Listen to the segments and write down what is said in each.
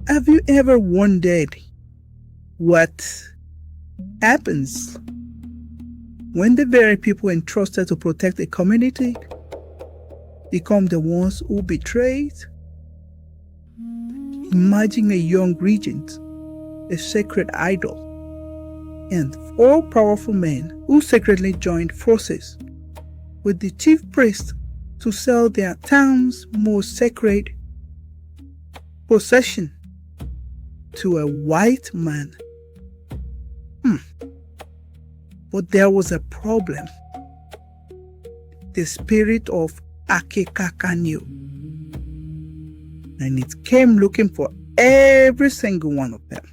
Have you ever wondered what happens when the very people entrusted to protect a community become the ones who betray it? Imagine a young regent, a sacred idol, and 4 powerful men who secretly joined forces with the chief priest to sell their town's most sacred possession to a white man. But there was a problem. The spirit of Akekaka knew, and it came looking for every single one of them.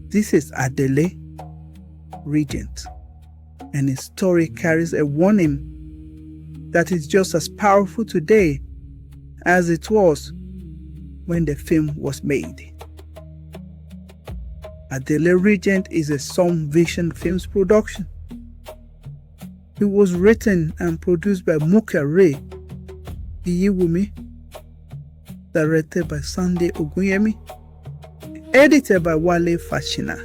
This is Adele, Regent, and his story carries a warning that is just as powerful today as it was when the film was made. Adele Regent is a Some Vision Films production. It was written and produced by Muka Iyiwumi, directed by Sunday Ogunyemi, edited by Wale Fashina.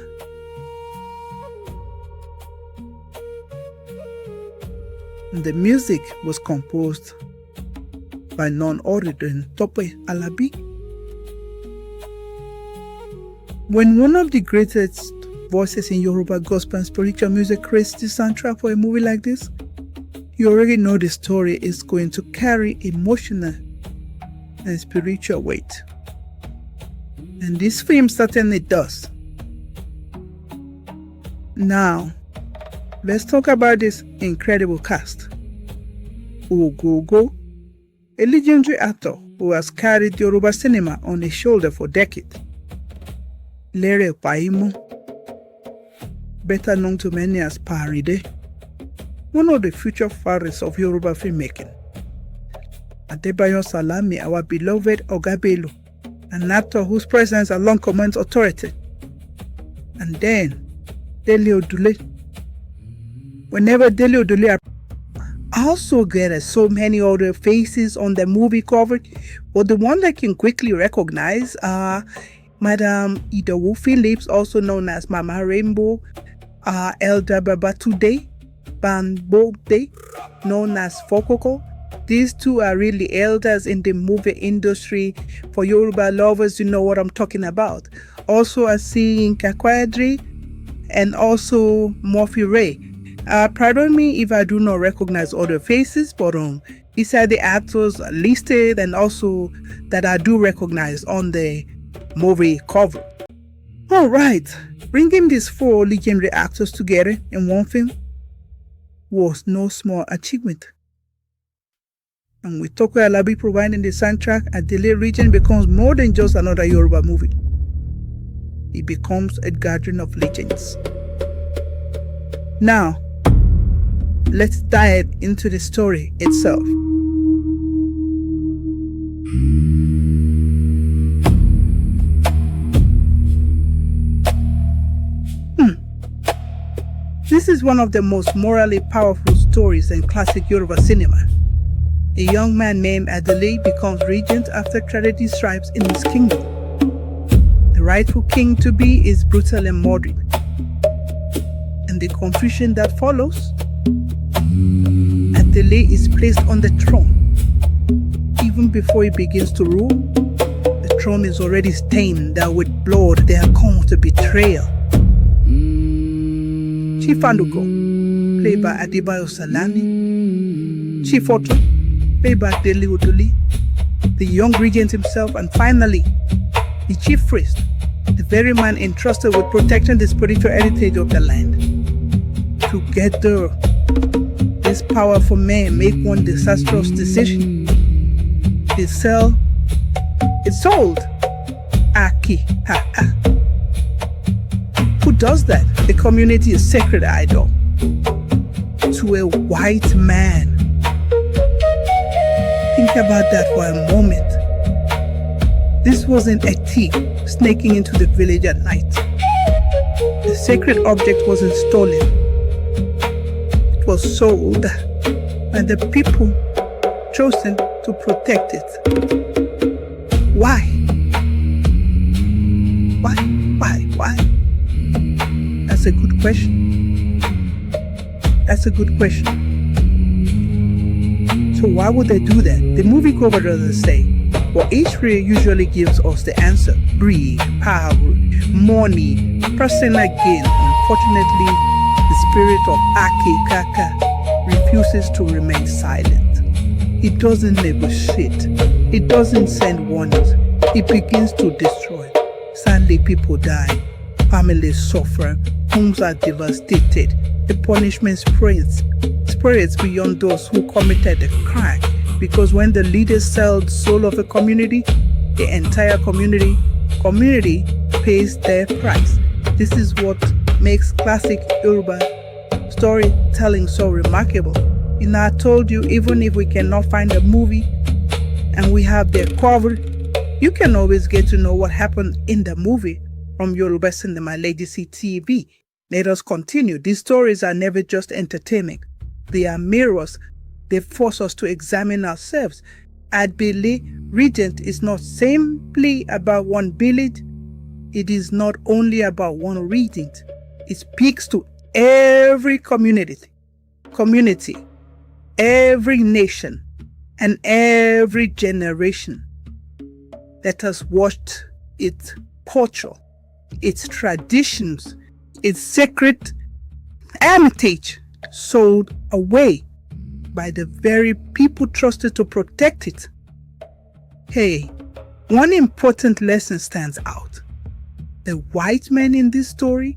The music was composed by none other than Tope Alabi. When one of the greatest voices in Yoruba gospel and spiritual music creates the soundtrack for a movie like this, you already know the story is going to carry emotional and spiritual weight. And this film certainly does. Now, let's talk about this incredible cast. Ogogo, a legendary actor who has carried Yoruba cinema on his shoulder for decades. Lere Paimo, better known to many as Paride, one of the future fathers of Yoruba filmmaking. Adebayo Salami, our beloved Oga Bello, an actor whose presence alone commands authority. And then, Dele Odule. Whenever Dele Odule I also get so many other faces on the movie cover, but the one I can quickly recognize are Madam Idowu Phillips, also known as Mama Rainbow, Elder Babatunde, Bamgbode, known as Fokoko. These two are really elders in the movie industry. For Yoruba lovers, you know what I'm talking about. Also, I see Yinka Quadri and also Murphy Ray. Pardon me if I do not recognize other faces, but these are the actors listed and also that I do recognize on the movie cover. Alright, bringing these 4 legendary actors together in one film was no small achievement. And with Tope Alabi providing the soundtrack, Adele Regent becomes more than just another Yoruba movie. It becomes a gathering of legends. Now, let's dive into the story itself. This is one of the most morally powerful stories in classic Yoruba cinema. A young man named Adele becomes regent after tragedy strikes in his kingdom. The rightful king-to-be is brutally murdered. And the confusion that follows, Adele is placed on the throne. Even before he begins to rule, the throne is already stained with blood. There comes to betrayal. Chief Andugo, played by Adebayo Salami, Chief Otto, played by Dele Odule, the young regent himself, and finally, the chief priest, the very man entrusted with protecting the spiritual heritage of the land. Together, these powerful men make one disastrous decision. They sell, it's sold, Akekaka. Who does that? The community is sacred idol to a white man. Think about that for a moment. This wasn't a thief snaking into the village at night. The sacred object wasn't stolen. It was sold by the people chosen to protect it. Why? good question. That's a good question. So why would they do that? The movie cover doesn't say. But history usually gives us the answer. Greed, power, money, personal gain. Unfortunately, the spirit of Akekaka refuses to remain silent. It doesn't negotiate. It doesn't send warnings. It begins to destroy. Sadly, people die. Families suffer. Homes are devastated. The punishment spreads beyond those who committed the crime. Because when the leaders sell the soul of a community, the entire community pays their price. This is what makes classic Yoruba storytelling so remarkable. You know, I told you, even if we cannot find a movie and we have their cover, you can always get to know what happened in the movie from Yoruba Cinema Legacy TV. Let us continue. These stories are never just entertainment. They are mirrors. They force us to examine ourselves. At Bele, Regent is not simply about one village. It is not only about one Regent. It speaks to every community, every nation, and every generation that has watched its culture, its traditions, its sacred heritage sold away by the very people trusted to protect it. Hey, one important lesson stands out. The white man in this story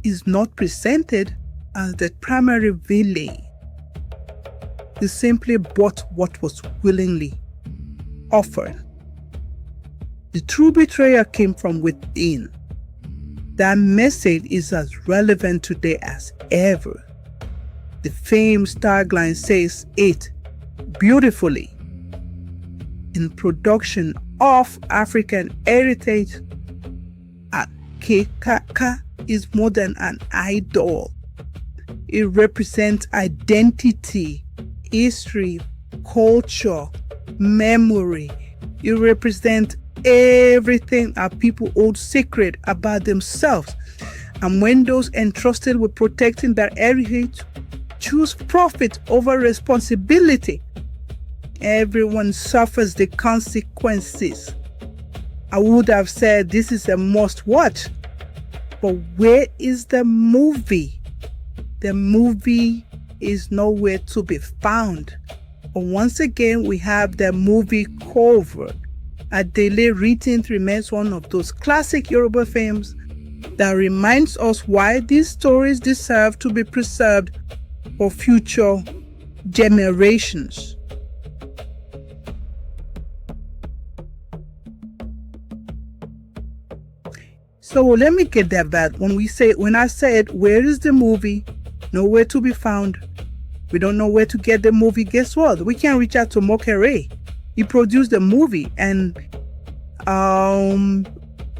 is not presented as the primary villain. He simply bought what was willingly offered. The true betrayer came from within. That message is as relevant today as ever. The famous tagline says it beautifully. In production of African heritage, Akekaka is more than an idol. It represents identity, history, culture, memory. It represents everything our people hold sacred about themselves. And when those entrusted with protecting their heritage choose profit over responsibility, everyone suffers the consequences. I would have said this is a must watch, but where is the movie? The movie is nowhere to be found. But once again, we have the movie cover. Adele Regent remains one of those classic Yoruba films that reminds us why these stories deserve to be preserved for future generations. So let me get that back. When I said, where is the movie? Nowhere to be found. We don't know where to get the movie. Guess what? We can reach out to Muka. He produced the movie, and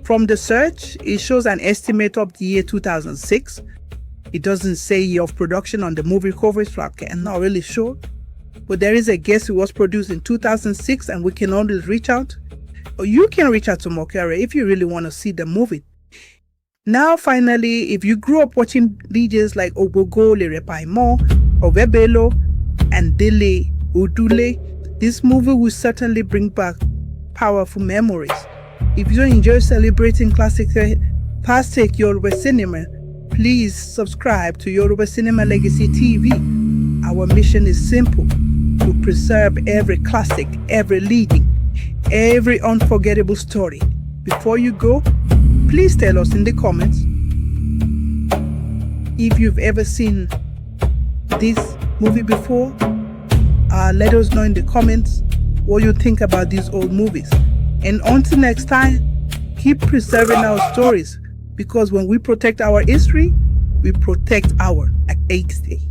from the search, it shows an estimate of the year 2006. It doesn't say year of production on the movie cover, so I'm not really sure. But there is a guess it was produced in 2006, and we can always reach out. Or you can reach out to Muka if you really want to see the movie. Now, finally, if you grew up watching DJs like Ogogo, Lere, Paimo, or Bello, and Dele, Odule, this movie will certainly bring back powerful memories. If you enjoy celebrating classic Yoruba cinema, please subscribe to Yoruba Cinema Legacy TV. Our mission is simple: to preserve every classic, every leading, every unforgettable story. Before you go, please tell us in the comments if you've ever seen this movie before. Let us know in the comments what you think about these old movies. And until next time, keep preserving our stories, because when we protect our history, we protect our identity.